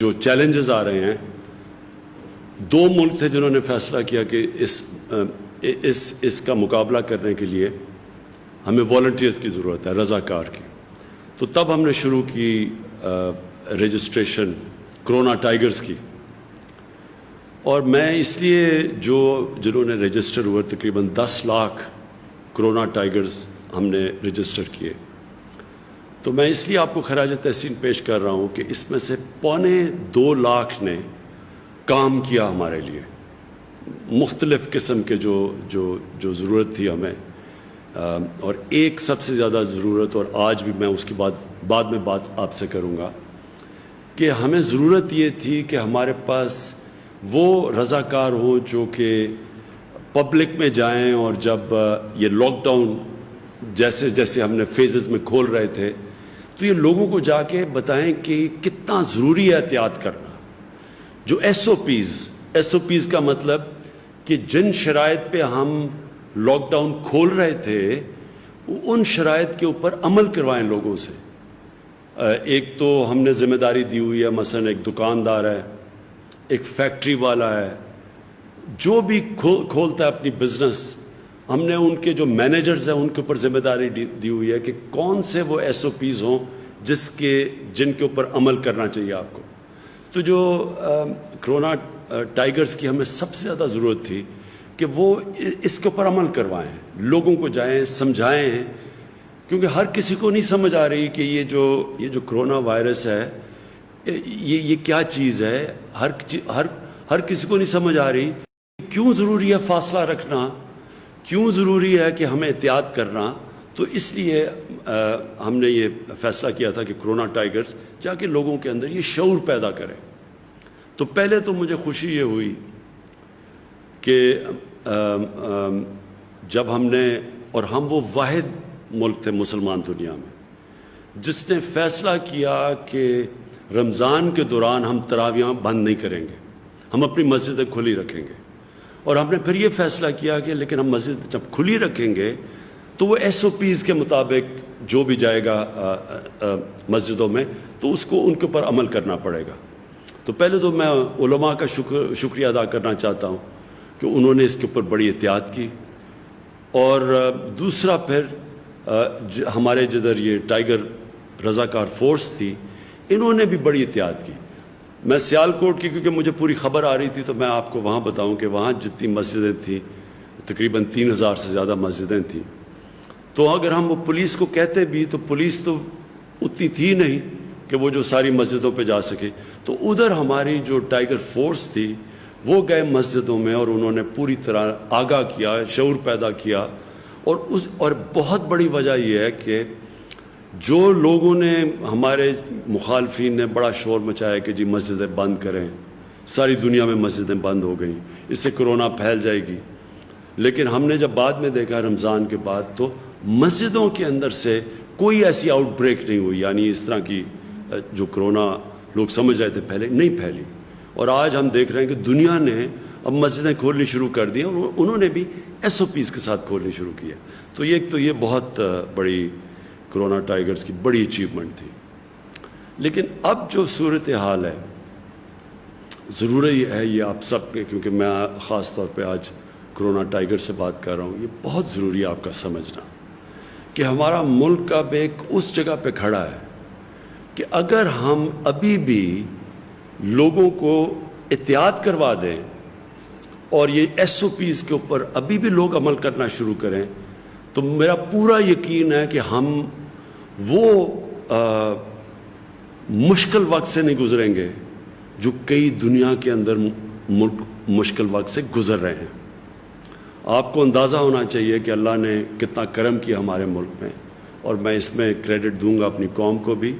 جو چیلنجز آ رہے ہیں، دو ملک تھے جنہوں نے فیصلہ کیا کہ اس کا مقابلہ کرنے کے لیے ہمیں والنٹیئرز کی ضرورت ہے، رضاکار کی. تو تب ہم نے شروع کی رجسٹریشن کرونا ٹائیگرز کی. اور میں اس لیے جنہوں نے رجسٹر ہوئے تقریباً 10 لاکھ کرونا ٹائیگرز ہم نے رجسٹر کیے. تو میں اس لیے آپ کو خراج تحسین پیش کر رہا ہوں کہ اس میں سے 2.25 لاکھ نے کام کیا ہمارے لیے، مختلف قسم کے جو ضرورت تھی ہمیں. اور ایک سب سے زیادہ ضرورت، اور آج بھی میں اس کی بعد میں بات آپ سے کروں گا، کہ ہمیں ضرورت یہ تھی کہ ہمارے پاس وہ رضاکار ہوں جو کہ پبلک میں جائیں، اور جب یہ لاک ڈاؤن جیسے ہم نے فیزز میں کھول رہے تھے تو یہ لوگوں کو جا کے بتائیں کہ کتنا ضروری ہے احتیاط کرنا. جو ایس او پیز کا مطلب کہ جن شرائط پہ ہم لاک ڈاؤن کھول رہے تھے ان شرائط کے اوپر عمل کروائیں لوگوں سے. ایک تو ہم نے ذمہ داری دی ہوئی ہے، مثلا ایک دکاندار ہے، ایک فیکٹری والا ہے، جو بھی کھولتا ہے اپنی بزنس، ہم نے ان کے جو مینیجرز ہیں ان کے اوپر ذمہ داری دی ہوئی ہے کہ کون سے وہ ایس او پیز ہوں جن کے اوپر عمل کرنا چاہیے آپ کو. تو جو کرونا ٹائیگرز کی ہمیں سب سے زیادہ ضرورت تھی کہ وہ اس کے اوپر عمل کروائیں، لوگوں کو جائیں سمجھائیں، کیونکہ ہر کسی کو نہیں سمجھ آ رہی کہ یہ جو کرونا وائرس ہے یہ کیا چیز ہے. ہر کسی کو نہیں سمجھ آ رہی کیوں ضروری ہے فاصلہ رکھنا، کیوں ضروری ہے کہ ہمیں احتیاط کرنا. تو اس لیے ہم نے یہ فیصلہ کیا تھا کہ کرونا ٹائیگرز جا کے لوگوں کے اندر یہ شعور پیدا کرے. تو پہلے تو مجھے خوشی یہ ہوئی کہ جب ہم نے، اور ہم وہ واحد ملک تھے مسلمان دنیا میں جس نے فیصلہ کیا کہ رمضان کے دوران ہم تراویحاں بند نہیں کریں گے، ہم اپنی مسجدیں کھلی رکھیں گے. اور ہم نے پھر یہ فیصلہ کیا کہ لیکن ہم مسجد جب کھلی رکھیں گے تو وہ ایس او پیز کے مطابق جو بھی جائے گا مسجدوں میں تو اس کو ان کے اوپر عمل کرنا پڑے گا. تو پہلے تو میں علماء کا شکریہ ادا کرنا چاہتا ہوں کہ انہوں نے اس کے اوپر بڑی احتیاط کی. اور دوسرا پھر ہمارے جدھر یہ ٹائیگر رضاکار فورس تھی انہوں نے بھی بڑی احتیاط کی. میں سیالکوٹ کی کیونکہ مجھے پوری خبر آ رہی تھی تو میں آپ کو وہاں بتاؤں کہ وہاں جتنی مسجدیں تھیں تقریباً 3000 سے زیادہ مسجدیں تھیں. تو اگر ہم وہ پولیس کو کہتے بھی تو پولیس تو اتنی تھی نہیں کہ وہ جو ساری مسجدوں پہ جا سکے. تو ادھر ہماری جو ٹائیگر فورس تھی وہ گئے مسجدوں میں اور انہوں نے پوری طرح آگاہ کیا، شعور پیدا کیا. اور بہت بڑی وجہ یہ ہے کہ جو لوگوں نے، ہمارے مخالفین نے بڑا شور مچایا کہ جی مسجدیں بند کریں، ساری دنیا میں مسجدیں بند ہو گئیں، اس سے کرونا پھیل جائے گی. لیکن ہم نے جب بعد میں دیکھا رمضان کے بعد تو مسجدوں کے اندر سے کوئی ایسی آؤٹ بریک نہیں ہوئی، یعنی اس طرح کی جو کرونا لوگ سمجھ رہے تھے پہلے نہیں پھیلی. اور آج ہم دیکھ رہے ہیں کہ دنیا نے اب مسجدیں کھولنی شروع کر دی اور انہوں نے بھی ایس او پیز کے ساتھ کھولنی شروع کیا. تو یہ بہت بڑی کرونا ٹائیگرز کی بڑی اچیومنٹ تھی. لیکن اب جو صورتحال ہے، ضروری ہے یہ آپ سب کے، کیونکہ میں خاص طور پہ آج کرونا ٹائیگر سے بات کر رہا ہوں، یہ بہت ضروری ہے آپ کا سمجھنا کہ ہمارا ملک اب ایک اس جگہ پہ کھڑا ہے کہ اگر ہم ابھی بھی لوگوں کو احتیاط کروا دیں اور یہ ایس او پیز کے اوپر ابھی بھی لوگ عمل کرنا شروع کریں تو میرا پورا یقین ہے کہ ہم وہ مشکل وقت سے نہیں گزریں گے جو کئی دنیا کے اندر ملک مشکل وقت سے گزر رہے ہیں. آپ کو اندازہ ہونا چاہیے کہ اللہ نے کتنا کرم کیا ہمارے ملک میں، اور میں اس میں کریڈٹ دوں گا اپنی قوم کو بھی،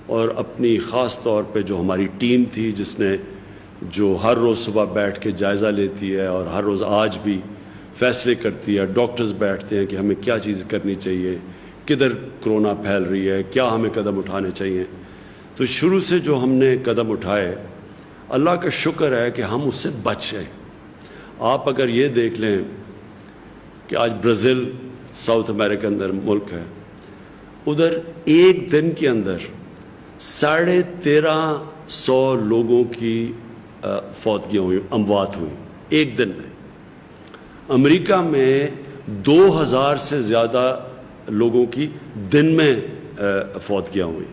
اور اپنی خاص طور پہ جو ہماری ٹیم تھی جس نے جو ہر روز صبح بیٹھ کے جائزہ لیتی ہے اور ہر روز آج بھی فیصلے کرتی ہے. ڈاکٹرز بیٹھتے ہیں کہ ہمیں کیا چیز کرنی چاہیے، کدھر کرونا پھیل رہی ہے، کیا ہمیں قدم اٹھانے چاہیے. تو شروع سے جو ہم نے قدم اٹھائے اللہ کا شکر ہے کہ ہم اس سے بچ گئے. آپ اگر یہ دیکھ لیں کہ آج برازیل ساؤتھ امریکہ اندر ملک ہے، ادھر ایک دن کے اندر 1350 لوگوں کی فوتگیاں ہوئی, اموات ہوئی ایک دن میں. امریکہ میں 2000 سے زیادہ لوگوں کی دن میں فوتگیاں ہوئی.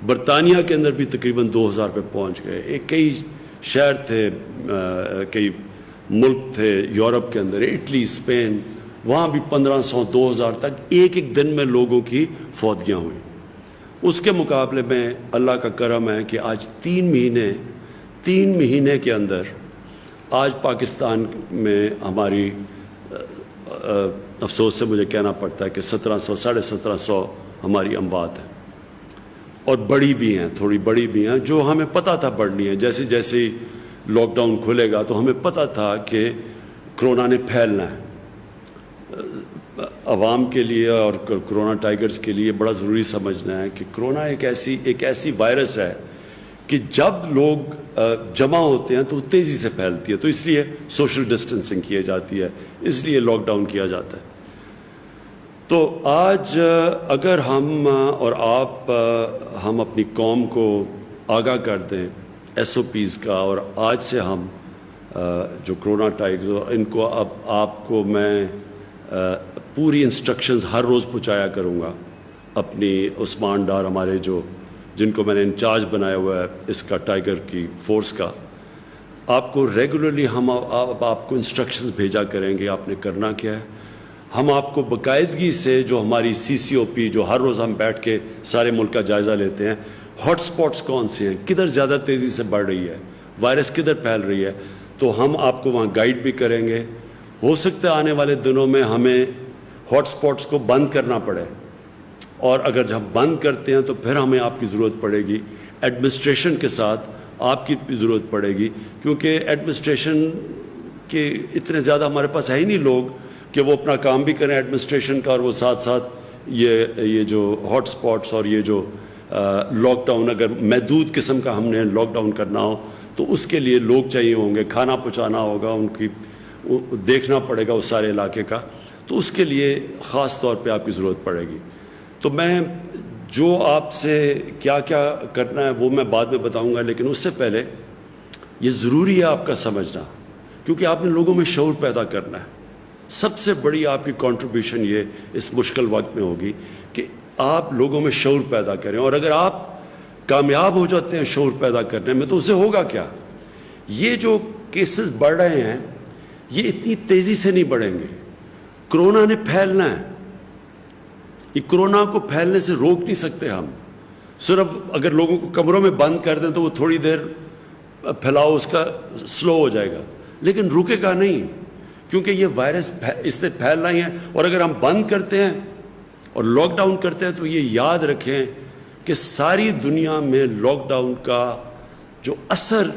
برطانیہ کے اندر بھی تقریباً 2000 پہ پہنچ گئے. کئی شہر تھے, کئی ملک تھے یورپ کے اندر, اٹلی, اسپین, وہاں بھی 1500 2000 تک ایک دن میں لوگوں کی فوتگیاں ہوئیں. اس کے مقابلے میں اللہ کا کرم ہے کہ آج 3 مہینے کے اندر آج پاکستان میں ہماری افسوس سے مجھے کہنا پڑتا ہے کہ 1700 1750 ہماری اموات ہیں, اور بڑی بھی ہیں, تھوڑی بڑی بھی ہیں, جو ہمیں پتہ تھا بڑھنی ہے. جیسے جیسے لاک ڈاؤن کھلے گا تو ہمیں پتہ تھا کہ کرونا نے پھیلنا ہے. عوام کے لیے اور کرونا ٹائیگرز کے لیے بڑا ضروری سمجھنا ہے کہ کرونا ایک ایسی وائرس ہے کہ جب لوگ جمع ہوتے ہیں تو تیزی سے پھیلتی ہے. تو اس لیے سوشل ڈسٹنسنگ کی جاتی ہے, اس لیے لاک ڈاؤن کیا جاتا ہے. تو آج اگر ہم اور آپ ہم اپنی قوم کو آگاہ کر دیں SOPs کا, اور آج سے ہم جو کرونا ٹائیگرز ان کو اب آپ کو میں پوری انسٹرکشنز ہر روز پہنچایا کروں گا. اپنی عثمان ڈار ہمارے جن کو میں نے انچارج بنایا ہوا ہے اس کا ٹائیگر کی فورس کا, آپ کو ریگولرلی ہم آپ کو انسٹرکشنز بھیجا کریں گے آپ نے کرنا کیا ہے. ہم آپ کو باقاعدگی سے جو ہماری CCOP جو ہر روز ہم بیٹھ کے سارے ملک کا جائزہ لیتے ہیں, ہاٹ سپاٹس کون سے ہیں, کدھر زیادہ تیزی سے بڑھ رہی ہے وائرس, کدھر پھیل رہی ہے, تو ہم آپ کو وہاں گائیڈ بھی کریں گے. ہو سکتا ہے آنے والے دنوں میں ہمیں ہاٹ سپاٹس کو بند کرنا پڑے, اور اگر جب بند کرتے ہیں تو پھر ہمیں آپ کی ضرورت پڑے گی. ایڈمنسٹریشن کے ساتھ آپ کی بھی ضرورت پڑے گی, کیونکہ ایڈمنسٹریشن کے اتنے زیادہ ہمارے پاس ہے ہی نہیں لوگ کہ وہ اپنا کام بھی کریں ایڈمنسٹریشن کا, اور وہ ساتھ ساتھ یہ جو ہاٹ سپاٹس اور یہ جو لاک ڈاؤن, اگر محدود قسم کا ہم نے لاک ڈاؤن کرنا ہو تو اس کے لیے لوگ چاہیے ہوں گے, کھانا پہنچانا ہوگا, ان کی دیکھنا پڑے گا اس سارے علاقے کا, تو اس کے لیے خاص طور پہ آپ کی ضرورت پڑے گی. تو میں جو آپ سے کیا کیا کرنا ہے وہ میں بعد میں بتاؤں گا, لیکن اس سے پہلے یہ ضروری ہے آپ کا سمجھنا, کیونکہ آپ نے لوگوں میں شعور پیدا کرنا ہے. سب سے بڑی آپ کی کنٹریبیوشن یہ اس مشکل وقت میں ہوگی کہ آپ لوگوں میں شعور پیدا کریں, اور اگر آپ کامیاب ہو جاتے ہیں شعور پیدا کرنے میں تو اسے ہوگا کیا, یہ جو کیسز بڑھ رہے ہیں یہ اتنی تیزی سے نہیں بڑھیں گے. کرونا نے پھیلنا ہے, یہ کرونا کو پھیلنے سے روک نہیں سکتے ہم. صرف اگر لوگوں کو کمروں میں بند کر دیں تو وہ تھوڑی دیر پھیلاؤ اس کا سلو ہو جائے گا, لیکن رکے گا نہیں, کیونکہ یہ وائرس اس سے پھیلنا ہی ہے. اور اگر ہم بند کرتے ہیں اور لاک ڈاؤن کرتے ہیں تو یہ یاد رکھیں کہ ساری دنیا میں لاک ڈاؤن کا جو اصل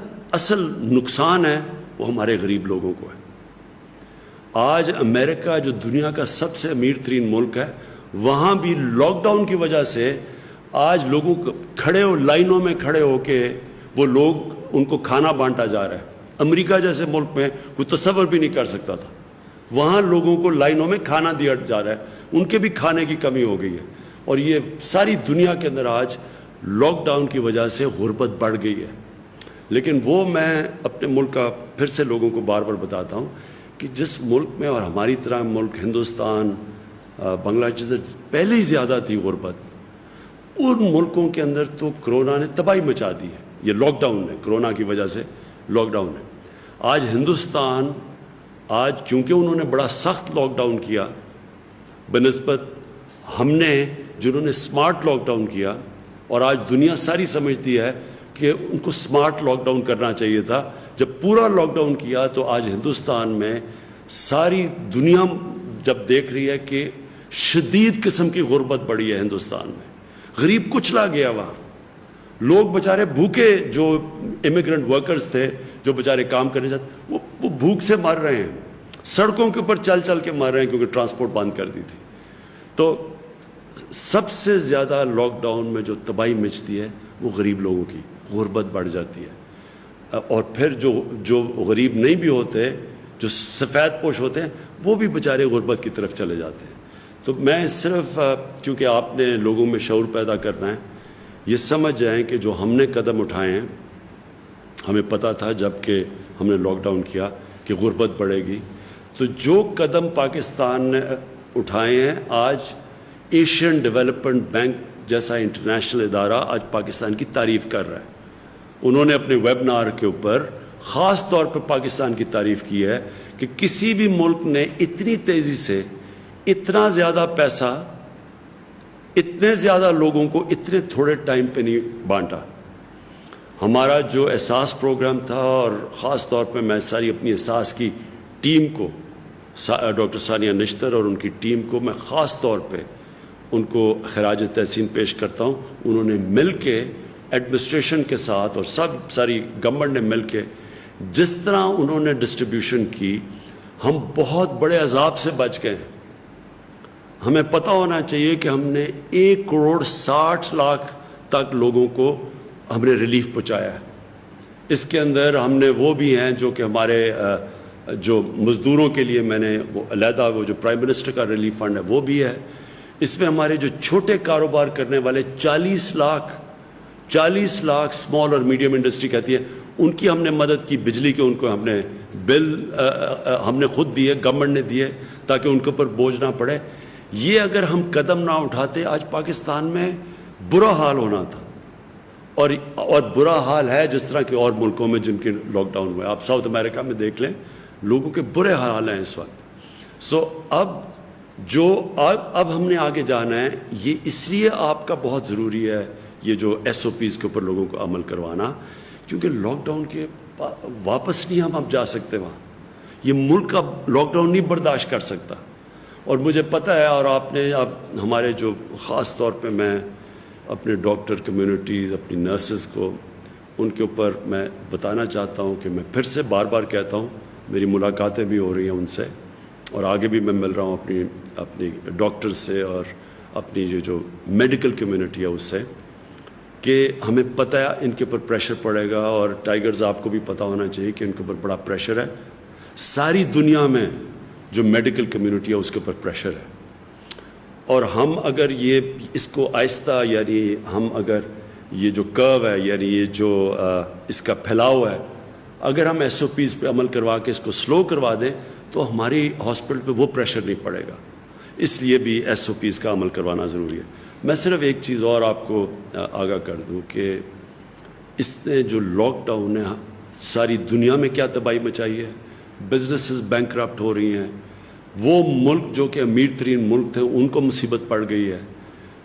نقصان ہے وہ ہمارے غریب لوگوں کو ہے. آج امریکہ جو دنیا کا سب سے امیر ترین ملک ہے, وہاں بھی لاک ڈاؤن کی وجہ سے آج لوگوں کو لائنوں میں کھڑے ہو کے وہ لوگ ان کو کھانا بانٹا جا رہا ہے. امریکہ جیسے ملک میں کوئی تصور بھی نہیں کر سکتا تھا, وہاں لوگوں کو لائنوں میں کھانا دیا جا رہا ہے, ان کے بھی کھانے کی کمی ہو گئی ہے. اور یہ ساری دنیا کے اندر آج لاک ڈاؤن کی وجہ سے غربت بڑھ گئی ہے. لیکن وہ میں اپنے ملک کا پھر سے لوگوں کو بار بار بتاتا ہوں کہ جس ملک میں, اور ہماری طرح ملک ہندوستان, بنگلہ دیش پہلے ہی زیادہ تھی غربت, ان ملکوں کے اندر تو کرونا نے تباہی مچا دی ہے. یہ لاک ڈاؤن ہے, کرونا کی وجہ سے لاک ڈاؤن ہے. آج ہندوستان کیونکہ انہوں نے بڑا سخت لاک ڈاؤن کیا بنسبت ہم نے جنہوں نے سمارٹ لاک ڈاؤن کیا, اور آج دنیا ساری سمجھتی ہے کہ ان کو سمارٹ لاک ڈاؤن کرنا چاہیے تھا. جب پورا لاک ڈاؤن کیا تو آج ہندوستان میں ساری دنیا جب دیکھ رہی ہے کہ شدید قسم کی غربت بڑھی ہے ہندوستان میں, غریب کچلا گیا. وہاں لوگ بچارے بھوکے, جو امیگرنٹ ورکرز تھے جو بچارے کام کرنے جاتے وہ بھوک سے مر رہے ہیں, سڑکوں کے اوپر چل چل کے مر رہے ہیں کیونکہ ٹرانسپورٹ بند کر دی تھی. تو سب سے زیادہ لاک ڈاؤن میں جو تباہی مچتی ہے وہ غریب لوگوں کی, غربت بڑھ جاتی ہے. اور پھر جو غریب نہیں بھی ہوتے, جو سفید پوش ہوتے ہیں, وہ بھی بیچارے غربت کی طرف چلے جاتے ہیں. تو میں صرف کیونکہ آپ نے لوگوں میں شعور پیدا کرنا ہے, یہ سمجھ جائیں کہ جو ہم نے قدم اٹھائے ہیں، ہمیں پتہ تھا جب کہ ہم نے لاک ڈاؤن کیا کہ غربت بڑھے گی، تو جو قدم پاکستان نے اٹھائے ہیں، آج ایشین ڈیولپمنٹ بینک جیسا انٹرنیشنل ادارہ آج پاکستان کی تعریف کر رہا ہے۔ انہوں نے اپنے ویبنار کے اوپر خاص طور پر پاکستان کی تعریف کی ہے کہ کسی بھی ملک نے اتنی تیزی سے اتنا زیادہ پیسہ اتنے زیادہ لوگوں کو اتنے تھوڑے ٹائم پہ نہیں بانٹا۔ ہمارا جو احساس پروگرام تھا، اور خاص طور پہ میں ساری اپنی احساس کی ٹیم کو، ڈاکٹر ثانیہ نشتر اور ان کی ٹیم کو میں خاص طور پہ ان کو خراج تحسین پیش کرتا ہوں۔ انہوں نے مل کے ایڈمنسٹریشن کے ساتھ اور ساری گورنمنٹ نے مل کے جس طرح انہوں نے ڈسٹریبیوشن کی، ہم بہت بڑے عذاب سے بچ گئے ہیں۔ ہمیں پتہ ہونا چاہیے کہ ہم نے 1,60,00,000 تک لوگوں کو ہم نے ریلیف پہنچایا ہے۔ اس کے اندر ہم نے وہ بھی ہیں جو کہ ہمارے جو مزدوروں کے لیے میں نے وہ علیحدہ وہ جو پرائم منسٹر کا ریلیف فنڈ ہے وہ بھی ہے۔ اس میں ہمارے جو چھوٹے کاروبار کرنے والے 40 لاکھ اسمال اور میڈیم انڈسٹری کہتی ہے، ان کی ہم نے مدد کی، بجلی کے ان کو ہم نے بل ہم نے خود دیے، گورنمنٹ نے دیے تاکہ ان کے اوپر بوجھ نہ پڑے۔ یہ اگر ہم قدم نہ اٹھاتے آج پاکستان میں برا حال ہونا تھا، اور برا حال ہے جس طرح کے اور ملکوں میں جن کے لاک ڈاؤن ہوئے۔ آپ ساؤتھ امریکہ میں دیکھ لیں، لوگوں کے برے حال ہیں اس وقت۔ اب ہم نے آگے جانا ہے، یہ اس لیے آپ کا بہت ضروری ہے یہ جو SOPs کے اوپر لوگوں کو عمل کروانا، کیونکہ لاک ڈاؤن کے واپس نہیں ہم اب جا سکتے وہاں۔ یہ ملک اب لاک ڈاؤن نہیں برداشت کر سکتا، اور مجھے پتہ ہے، اور آپ نے اب ہمارے جو خاص طور پہ میں اپنے ڈاکٹر کمیونٹیز، اپنی نرسز کو ان کے اوپر میں بتانا چاہتا ہوں کہ میں پھر سے بار بار کہتا ہوں، میری ملاقاتیں بھی ہو رہی ہیں ان سے، اور آگے بھی میں مل رہا ہوں اپنی ڈاکٹر سے اور اپنی جو میڈیکل کمیونٹی ہے اس سے، کہ ہمیں پتہ ہے ان کے اوپر پریشر پڑے گا، اور ٹائیگرز آپ کو بھی پتہ ہونا چاہیے کہ ان کے اوپر بڑا پریشر ہے۔ ساری دنیا میں جو میڈیکل کمیونٹی ہے اس کے اوپر پریشر ہے، اور ہم اگر اس کو آہستہ، یعنی ہم اگر یہ جو کرو ہے، یعنی یہ جو اس کا پھیلاؤ ہے، اگر ہم SOPs پہ عمل کروا کے اس کو سلو کروا دیں تو ہماری ہاسپٹل پہ وہ پریشر نہیں پڑے گا۔ اس لیے بھی SOPs کا عمل کروانا ضروری ہے۔ میں صرف ایک چیز اور آپ کو آگاہ کر دوں کہ اس نے جو لاک ڈاؤن نے ساری دنیا میں کیا تباہی مچائی ہے۔ بزنسز بینکرپٹ ہو رہی ہیں، وہ ملک جو کہ امیر ترین ملک تھے ان کو مصیبت پڑ گئی ہے،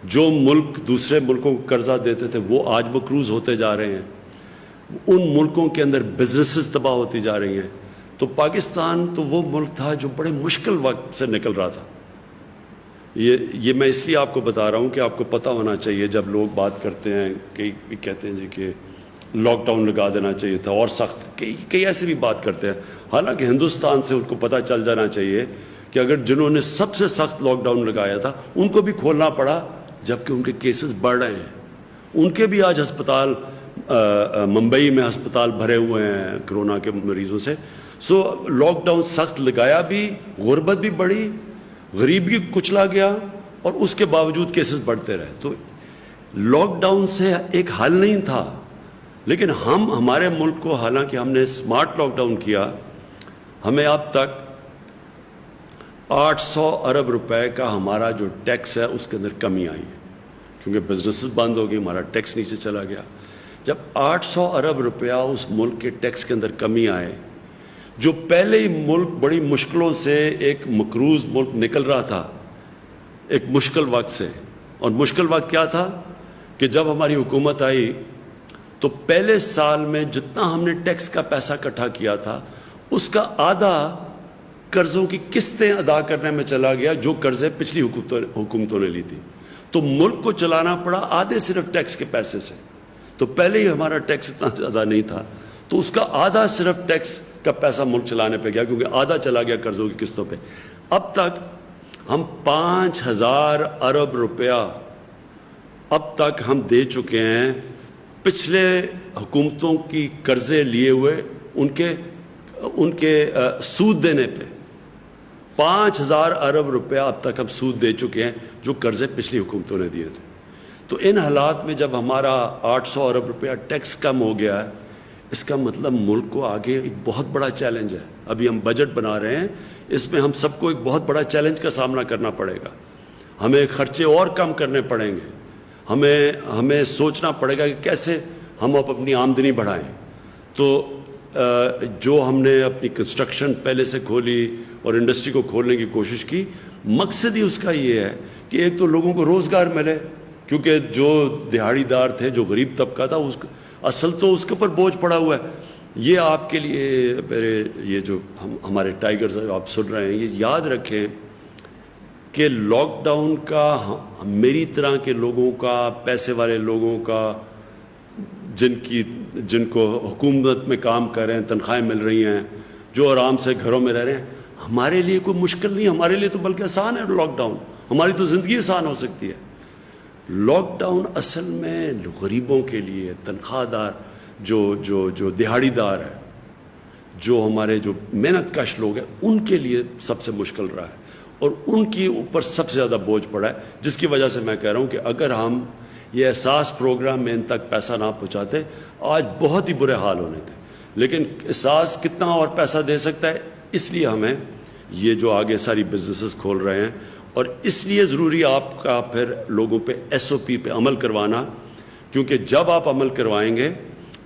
جو ملک دوسرے ملکوں کو قرضہ دیتے تھے وہ آج مقروض ہوتے جا رہے ہیں، ان ملکوں کے اندر بزنسز تباہ ہوتی جا رہی ہیں۔ تو پاکستان تو وہ ملک تھا جو بڑے مشکل وقت سے نکل رہا تھا۔ یہ میں اس لیے آپ کو بتا رہا ہوں کہ آپ کو پتہ ہونا چاہیے، جب لوگ بات کرتے ہیں کہتے ہیں جی کہ لاک ڈاؤن لگا دینا چاہیے تھا اور سخت، کئی ایسے بھی بات کرتے ہیں، حالانکہ ہندوستان سے ان کو پتہ چل جانا چاہیے کہ اگر جنہوں نے سب سے سخت لاک ڈاؤن لگایا تھا ان کو بھی کھولنا پڑا جبکہ ان کے کیسز بڑھ رہے ہیں۔ ان کے بھی آج ہسپتال، ممبئی میں ہسپتال بھرے ہوئے ہیں کرونا کے مریضوں سے۔ لاک ڈاؤن سخت لگایا بھی، غربت بھی بڑھی، غریب بھی کچلا گیا، اور اس کے باوجود کیسز بڑھتے رہے۔ تو لاک ڈاؤن سے ایک حل نہیں تھا، لیکن ہمارے ملک کو، حالانکہ ہم نے سمارٹ لاک ڈاؤن کیا، ہمیں اب تک 800 ارب روپے کا ہمارا جو ٹیکس ہے اس کے اندر کمی آئی ہے، کیونکہ بزنسز بند ہو گئی، ہمارا ٹیکس نیچے چلا گیا۔ جب 800 ارب روپیہ اس ملک کے ٹیکس کے اندر کمی آئے، جو پہلے ہی ملک بڑی مشکلوں سے ایک مقروض ملک نکل رہا تھا ایک مشکل وقت سے، اور مشکل وقت کیا تھا کہ جب ہماری حکومت آئی تو پہلے سال میں جتنا ہم نے ٹیکس کا پیسہ اکٹھا کیا تھا اس کا آدھا قرضوں کی قسطیں ادا کرنے میں چلا گیا، جو قرضے پچھلی حکومتوں نے لی تھی۔ تو ملک کو چلانا پڑا آدھے صرف ٹیکس کے پیسے سے۔ تو پہلے ہی ہمارا ٹیکس اتنا زیادہ نہیں تھا، تو اس کا آدھا صرف ٹیکس کا پیسہ ملک چلانے پہ گیا، کیونکہ آدھا چلا گیا قرضوں کی قسطوں پہ۔ اب تک ہم 5000 ارب روپیہ اب تک ہم دے چکے ہیں پچھلے حکومتوں کی قرضے لیے ہوئے ان کے سود دینے پہ 5000 ارب روپیہ اب تک ہم سود دے چکے ہیں جو قرضے پچھلی حکومتوں نے دیے تھے۔ تو ان حالات میں جب ہمارا 800 ارب روپیہ ٹیکس کم ہو گیا ہے، اس کا مطلب ملک کو آگے ایک بہت بڑا چیلنج ہے. ابھی ہم بجٹ بنا رہے ہیں، اس میں ہم سب کو ایک بہت بڑا چیلنج کا سامنا کرنا پڑے گا. ہمیں خرچے اور کم کرنے پڑیں گے. ہمیں سوچنا پڑے گا کہ کیسے ہم اپنی آمدنی بڑھائیں. تو جو ہم نے اپنی کنسٹرکشن پہلے سے کھولی اور انڈسٹری کو کھولنے کی کوشش کی، مقصد ہی اس کا یہ ہے کہ ایک تو لوگوں کو روزگار ملے، کیونکہ جو دیہڑی دار تھے، جو غریب طبقہ تھا، اصل تو اس کے اوپر بوجھ پڑا ہوا ہے. یہ آپ کے لیے میرے یہ جو ہمارے ٹائیگرز آپ سن رہے ہیں، یہ یاد رکھیں کہ لاک ڈاؤن کا میری طرح کے لوگوں کا، پیسے والے لوگوں کا، جن کو حکومت میں کام کر رہے ہیں، تنخواہیں مل رہی ہیں، جو آرام سے گھروں میں رہ رہے ہیں، ہمارے لیے کوئی مشکل نہیں. ہمارے لیے تو بلکہ آسان ہے لاک ڈاؤن. ہماری تو زندگی آسان ہو سکتی ہے. لاک ڈاؤن اصل میں غریبوں کے لیے، تنخواہ دار، جو دیہڑی دار ہے، جو ہمارے جو محنت کش لوگ ہیں، ان کے لیے سب سے مشکل رہا ہے، اور ان کی اوپر سب سے زیادہ بوجھ پڑا ہے. جس کی وجہ سے میں کہہ رہا ہوں کہ اگر ہم یہ احساس پروگرام میں ان تک پیسہ نہ پہنچاتے، آج بہت ہی برے حال ہونے تھے. لیکن احساس کتنا اور پیسہ دے سکتا ہے، اس لیے ہمیں یہ جو آگے ساری بزنسز کھول رہے ہیں، اور اس لیے ضروری آپ کا پھر لوگوں پہ SOP پہ عمل کروانا، کیونکہ جب آپ عمل کروائیں گے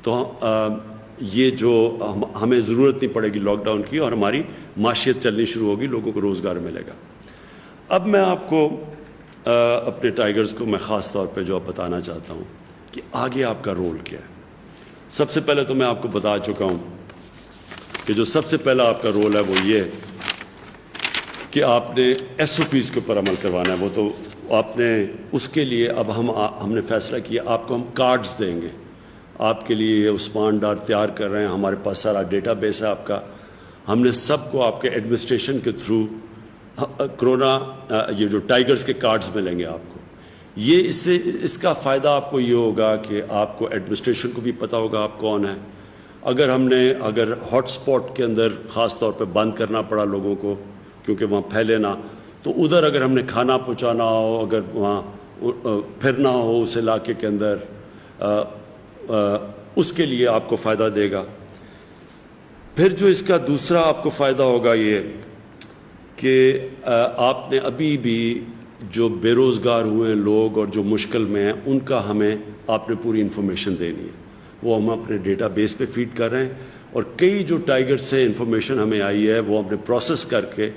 تو یہ جو ہمیں ضرورت نہیں پڑے گی لاک ڈاؤن کی، اور ہماری معیشت چلنی شروع ہوگی، لوگوں کو روزگار ملے گا. اب میں آپ کو اپنے ٹائیگرز کو میں خاص طور پہ جو بتانا چاہتا ہوں کہ آگے آپ کا رول کیا ہے. سب سے پہلے تو میں آپ کو بتا چکا ہوں کہ جو سب سے پہلا آپ کا رول ہے وہ یہ کہ آپ نے SOPs کے اوپر عمل کروانا ہے. وہ تو آپ نے اس کے لیے اب ہم نے فیصلہ کیا آپ کو ہم کارڈز دیں گے. آپ کے لیے عثمان ڈار تیار کر رہے ہیں، ہمارے پاس سارا ڈیٹا بیس ہے آپ کا. ہم نے سب کو آپ کے ایڈمنسٹریشن کے تھرو کرونا یہ جو ٹائیگرز کے کارڈز ملیں گے آپ کو. یہ اس کا فائدہ آپ کو یہ ہوگا کہ آپ کو ایڈمنسٹریشن کو بھی پتہ ہوگا آپ کون ہیں. اگر ہاٹ اسپاٹ کے اندر خاص طور پہ بند کرنا پڑا لوگوں کو کیونکہ وہاں پھیلے نہ، تو ادھر اگر ہم نے کھانا پہنچانا ہو، اگر وہاں پھرنا ہو اس علاقے کے اندر، اس کے لیے آپ کو فائدہ دے گا. پھر جو اس کا دوسرا آپ کو فائدہ ہوگا یہ کہ آپ نے ابھی بھی جو بے روزگار ہوئے ہیں لوگ اور جو مشکل میں ہیں، ان کا آپ نے پوری انفارمیشن دینی ہے. وہ ہم اپنے ڈیٹا بیس پہ فیڈ کر رہے ہیں، اور کئی جو ٹائیگر سے انفارمیشن ہمیں آئی ہے وہ ہم نے پروسیس کر کے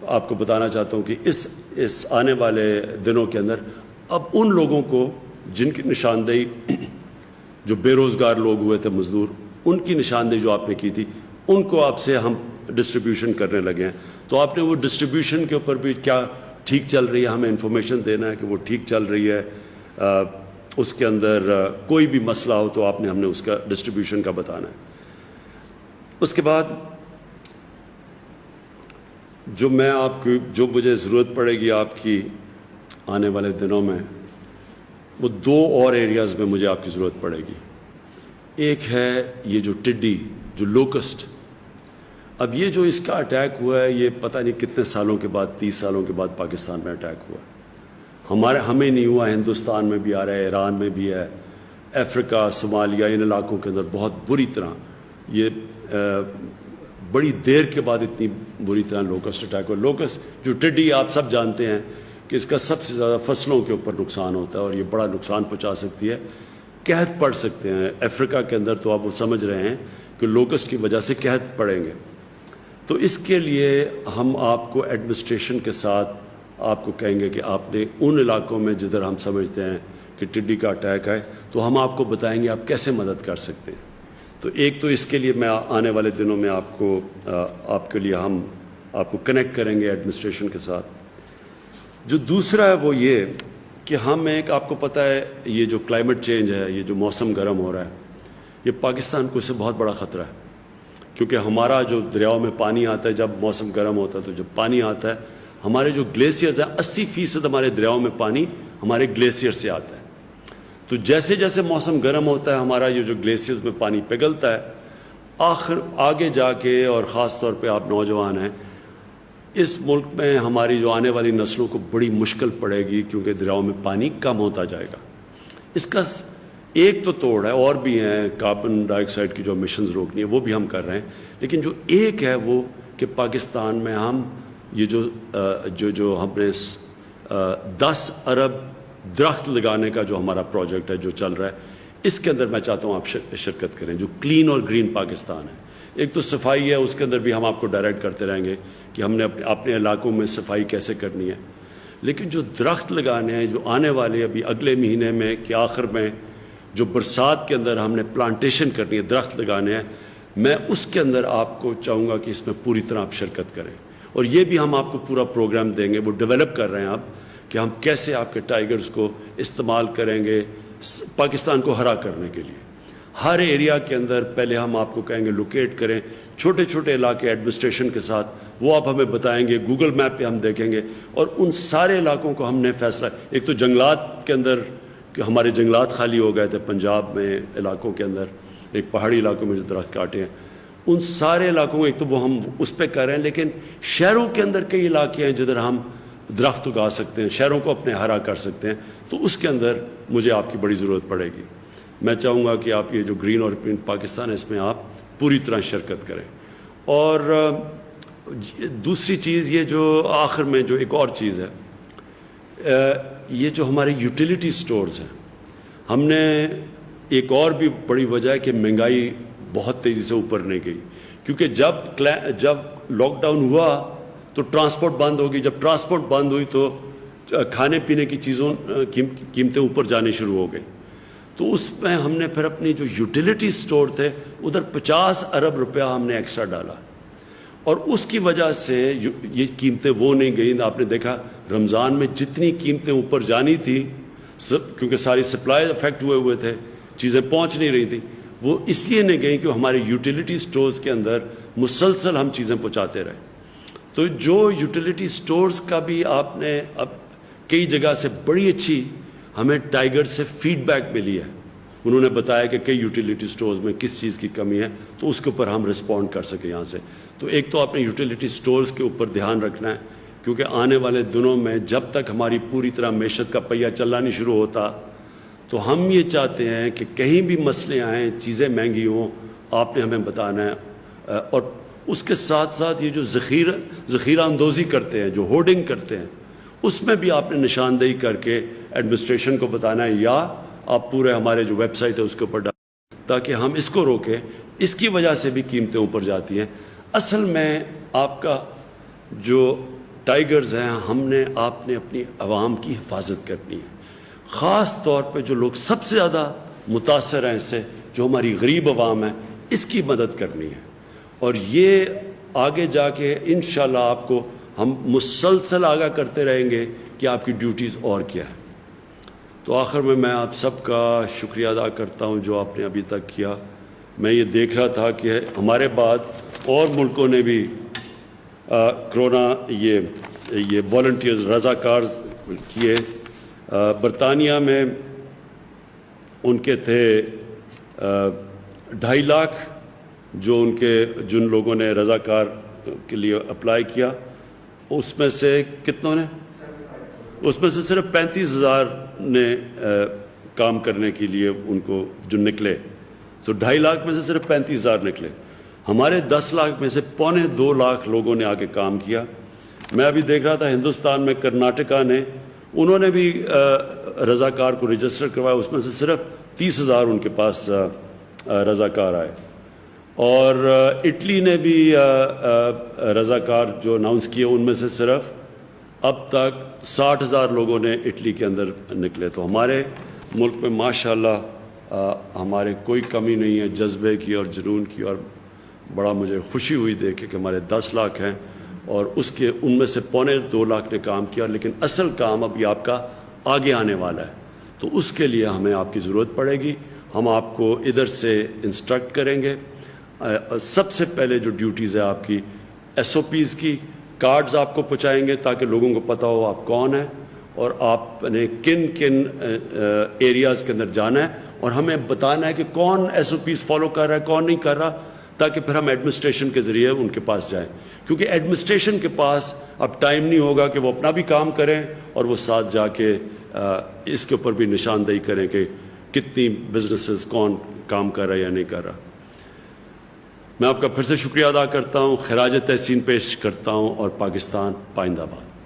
آپ کو بتانا چاہتا ہوں کہ اس آنے والے دنوں کے اندر اب ان لوگوں کو جن کی نشاندہی، جو بے روزگار لوگ ہوئے تھے مزدور، ان کی نشاندہی جو آپ نے کی تھی، ان کو آپ سے ہم ڈسٹریبیوشن کرنے لگے ہیں. تو آپ نے وہ ڈسٹریبیوشن کے اوپر بھی کیا ٹھیک چل رہی ہے، ہمیں انفارمیشن دینا ہے کہ وہ ٹھیک چل رہی ہے. اس کے اندر کوئی بھی مسئلہ ہو تو ہم نے اس کا ڈسٹریبیوشن کا بتانا ہے. اس کے بعد جو مجھے ضرورت پڑے گی آپ کی آنے والے دنوں میں، وہ 2 اور ایریاز میں مجھے آپ کی ضرورت پڑے گی. ایک ہے یہ جو ٹڈی، جو لوکسٹ. اب یہ جو اس کا اٹیک ہوا ہے، یہ پتہ نہیں کتنے سالوں کے بعد، 30 سالوں کے بعد پاکستان میں اٹیک ہوا ہے. ہمیں نہیں ہوا، ہندوستان میں بھی آ رہا ہے، ایران میں بھی ہے، افریقہ، صومالیہ، ان علاقوں کے اندر بہت بری طرح، یہ بڑی دیر کے بعد اتنی بری طرح لوکسٹ اٹیک ہوا. لوکسٹ جو ٹڈی آپ سب جانتے ہیں کہ اس کا سب سے زیادہ فصلوں کے اوپر نقصان ہوتا ہے، اور یہ بڑا نقصان پہنچا سکتی ہے. قحط پڑ سکتے ہیں افریقہ کے اندر، تو آپ وہ سمجھ رہے ہیں کہ لوکسٹ کی وجہ سے قحط پڑیں گے. تو اس کے لیے ہم آپ کو ایڈمنسٹریشن کے ساتھ آپ کو کہیں گے کہ آپ نے ان علاقوں میں جدھر ہم سمجھتے ہیں کہ ٹڈی کا اٹیک ہے، تو ہم آپ کو بتائیں گے آپ کیسے مدد کر سکتے ہیں. تو ایک تو اس کے لیے میں آنے والے دنوں میں آپ کے لیے ہم آپ کو کنیکٹ کریں گے ایڈمنسٹریشن کے ساتھ. جو دوسرا ہے وہ یہ کہ آپ کو پتہ ہے یہ جو کلائمیٹ چینج ہے، یہ جو موسم گرم ہو رہا ہے، یہ پاکستان کو اس سے بہت بڑا خطرہ ہے. کیونکہ ہمارا جو دریاؤں میں پانی آتا ہے، جب موسم گرم ہوتا ہے تو جب پانی آتا ہے، ہمارے جو گلیشیئرز ہیں، 80% ہمارے دریاؤں میں پانی ہمارے گلیشیئر سے آتا ہے. تو جیسے جیسے موسم گرم ہوتا ہے، ہمارا یہ جو گلیشیئرز میں پانی پگھلتا ہے، آگے جا کے، اور خاص طور پہ آپ نوجوان ہیں، اس ملک میں ہماری جو آنے والی نسلوں کو بڑی مشکل پڑے گی، کیونکہ دریاؤں میں پانی کم ہوتا جائے گا. اس کا ایک تو توڑ ہے، اور بھی ہیں کاربن ڈائی آکسائڈ کی جو امیشنز روکنی ہے وہ بھی ہم کر رہے ہیں، لیکن جو ایک ہے وہ کہ پاکستان میں ہم یہ جو ہم نے 10 ارب درخت لگانے کا جو ہمارا پروجیکٹ ہے جو چل رہا ہے، اس کے اندر میں چاہتا ہوں آپ شرکت کریں، جو کلین اور گرین پاکستان ہے۔ ایک تو صفائی ہے، اس کے اندر بھی ہم آپ کو ڈائریکٹ کرتے رہیں گے کہ ہم نے اپنے علاقوں میں صفائی کیسے کرنی ہے، لیکن جو درخت لگانے ہیں جو آنے والے ابھی اگلے مہینے میں کہ آخر میں جو برسات کے اندر ہم نے پلانٹیشن کرنی ہے، درخت لگانے ہیں، میں اس کے اندر آپ کو چاہوں گا کہ اس میں پوری طرح آپ شرکت کریں، اور یہ بھی ہم آپ کو پورا پروگرام دیں گے، وہ ڈیولپ کر رہے ہیں آپ کہ ہم کیسے آپ کے ٹائیگرز کو استعمال کریں گے پاکستان کو ہرا کرنے کے لیے۔ ہر ایریا کے اندر پہلے ہم آپ کو کہیں گے لوکیٹ کریں، چھوٹے چھوٹے علاقے ایڈمنسٹریشن کے ساتھ وہ آپ ہمیں بتائیں گے، گوگل میپ پہ ہم دیکھیں گے، اور ان سارے علاقوں کو ہم نے فیصلہ، ایک تو جنگلات کے اندر کہ ہمارے جنگلات خالی ہو گئے تھے پنجاب میں علاقوں کے اندر، ایک پہاڑی علاقوں میں جو درخت کاٹے ہیں، ان سارے علاقوں کو ایک تو وہ ہم اس پہ کر رہے ہیں، لیکن شہروں کے اندر کئی علاقے ہیں جدھر ہم درخت اگا سکتے ہیں، شہروں کو اپنے ہرا کر سکتے ہیں، تو اس کے اندر مجھے آپ کی بڑی ضرورت پڑے گی۔ میں چاہوں گا کہ آپ یہ جو گرین اور پرنٹ پاکستان ہے اس میں آپ پوری طرح شرکت کریں۔ اور دوسری چیز یہ جو آخر میں جو ایک اور چیز ہے، یہ جو ہمارے یوٹیلیٹی سٹورز ہیں، ہم نے ایک اور بھی بڑی وجہ ہے کہ مہنگائی بہت تیزی سے اوپر نہیں گئی، کیونکہ جب لاک ڈاؤن ہوا تو ٹرانسپورٹ بند ہوگی، جب ٹرانسپورٹ بند ہوئی تو کھانے پینے کی چیزوں قیمتیں اوپر جانے شروع ہو گئی، تو اس میں ہم نے پھر اپنی جو یوٹیلیٹی سٹور تھے ادھر 50 ارب روپیہ ہم نے ایکسٹرا ڈالا، اور اس کی وجہ سے یہ قیمتیں وہ نہیں گئیں۔ آپ نے دیکھا رمضان میں جتنی قیمتیں اوپر جانی تھی، کیونکہ ساری سپلائی افیکٹ ہوئے تھے، چیزیں پہنچ نہیں رہی تھیں، وہ اس لیے نہیں گئیں کہ ہمارے یوٹیلیٹی سٹورز کے اندر مسلسل ہم چیزیں پہنچاتے رہے۔ تو جو یوٹیلیٹی سٹورز کا بھی آپ نے اب کئی جگہ سے بڑی اچھی ہمیں ٹائیگر سے فیڈ بیک ملی ہے، انہوں نے بتایا کہ کئی یوٹیلیٹی سٹورز میں کس چیز کی کمی ہے، تو اس کے اوپر ہم رسپونڈ کر سکیں یہاں سے۔ تو ایک تو آپ نے یوٹیلیٹی سٹورز کے اوپر دھیان رکھنا ہے، کیونکہ آنے والے دنوں میں جب تک ہماری پوری طرح معیشت کا پہیہ چلنا نہیں شروع ہوتا، تو ہم یہ چاہتے ہیں کہ کہیں بھی مسئلے آئیں، چیزیں مہنگی ہوں، آپ نے ہمیں بتانا ہے، اور اس کے ساتھ ساتھ یہ جو ذخیرہ اندوزی کرتے ہیں، جو ہورڈنگ کرتے ہیں، اس میں بھی آپ نے نشاندہی کر کے ایڈمنسٹریشن کو بتانا ہے، یا آپ پورے ہمارے جو ویب سائٹ ہے اس کے اوپر ڈالیں تاکہ ہم اس کو روکیں۔ اس کی وجہ سے بھی قیمتیں اوپر جاتی ہیں۔ اصل میں آپ کا جو ٹائیگرز ہیں، ہم نے آپ نے اپنی عوام کی حفاظت کرنی ہے، خاص طور پہ جو لوگ سب سے زیادہ متاثر ہیں اس سے، جو ہماری غریب عوام ہے، اس کی مدد کرنی ہے، اور یہ آگے جا کے انشاءاللہ آپ کو ہم مسلسل آگاہ کرتے رہیں گے کہ آپ کی ڈیوٹیز اور کیا ہے۔ تو آخر میں آپ سب کا شکریہ ادا کرتا ہوں جو آپ نے ابھی تک کیا۔ میں یہ دیکھ رہا تھا کہ ہمارے بعد اور ملکوں نے بھی کرونا یہ والنٹیئرز رضاکار کیے۔ برطانیہ میں ان کے تھے 2.5 لاکھ جو جن لوگوں نے رضاکار کے لیے اپلائی کیا، اس میں سے کتنوں نے، اس میں سے صرف 35,000 نے کام کرنے کے لیے ان کو جو نکلے، تو 2.5 لاکھ میں سے صرف 35,000 نکلے۔ ہمارے 10 لاکھ میں سے 1.25 لاکھ لوگوں نے آگے کام کیا۔ میں ابھی دیکھ رہا تھا ہندوستان میں کرناٹکا نے، انہوں نے بھی رضاکار کو رجسٹر کروایا، اس میں سے صرف 30,000 ان کے پاس رضاکار آئے، اور اٹلی نے بھی رضاکار جو اناؤنس کیے، ان میں سے صرف اب تک 60,000 لوگوں نے اٹلی کے اندر نکلے۔ تو ہمارے ملک میں ماشاءاللہ ہمارے کوئی کمی نہیں ہے جذبے کی اور جنون کی، اور بڑا مجھے خوشی ہوئی دیکھ کے کہ ہمارے 10 لاکھ ہیں اور ان میں سے 1.25 لاکھ نے کام کیا، لیکن اصل کام ابھی آپ کا آگے آنے والا ہے، تو اس کے لیے ہمیں آپ کی ضرورت پڑے گی۔ ہم آپ کو ادھر سے انسٹرکٹ کریں گے۔ سب سے پہلے جو ڈیوٹیز ہے آپ کی SOPs کی کارڈز آپ کو پہنچائیں گے تاکہ لوگوں کو پتہ ہو آپ کون ہیں اور آپ نے کن ایریاز کے اندر جانا ہے، اور ہمیں بتانا ہے کہ کون SOPs فالو کر رہا ہے، کون نہیں کر رہا، تاکہ پھر ہم ایڈمنسٹریشن کے ذریعے ان کے پاس جائیں، کیونکہ ایڈمنسٹریشن کے پاس اب ٹائم نہیں ہوگا کہ وہ اپنا بھی کام کریں اور وہ ساتھ جا کے اس کے اوپر بھی نشاندہی کریں کہ کتنی بزنسز کون کام کر رہا ہے یا نہیں کر رہا. میں آپ کا پھر سے شکریہ ادا کرتا ہوں, خراج تحسین پیش کرتا ہوں, اور پاکستان پائندہ باد.